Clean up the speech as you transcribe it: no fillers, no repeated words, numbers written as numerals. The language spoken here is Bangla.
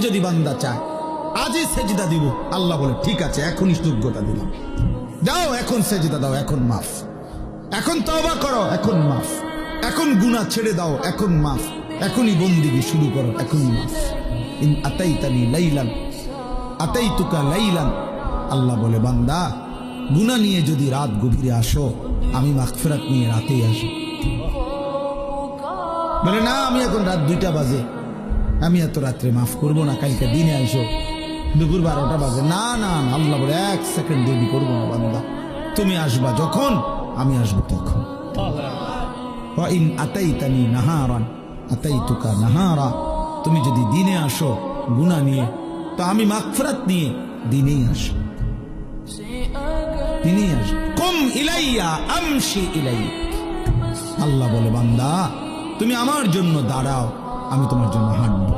যদি বান্দা চায় আজই সেজদা দিব, আল্লাহ বলে ঠিক আছে এখনই যোগ্যতা দিলাম, যাও এখন সেজদা দাও, এখন মাফ, এখন তওবা করো, এখন মাফ, এখন গুনাহ ছেড়ে দাও, এখন মাফ, এখনই বন্দিগি শুরু করো, এখনই মাফ। ইন আতাইতানি লাইলান আতাইতুকা লাইলান, আল্লাহ বলে বান্দা গুনাহ নিয়ে যদি রাত গভীরে আসো, আমি মাগফিরাত নিয়ে রাতেই আসো। বলে না আমি এখন রাত 2টা বাজে, আমি এত রাত্রে মাফ করবো না, কালকে দিনে আইসো, দুপুর 12টা বাজে, না না না, আল্লাহ বলে 1 সেকেন্ড দেরি করবো না বান্দা, তুমি আসবা যখন আমি আসবো তখন। ওয়া ইন আতাইতানি নাহারান আতাইতুকা নাহারা, তুমি যদি দিনে আসো গুনাহ নিয়ে, তো আমি মাগফিরাত নিয়ে দিনেই আসো, দিনেই আসো। কুম ইলাইয়া আমশি ইলাইক, আল্লাহ বলে বান্দা তুমি আমার জন্য দাঁড়াও, আমি তোমার জন্য হাঁটবো।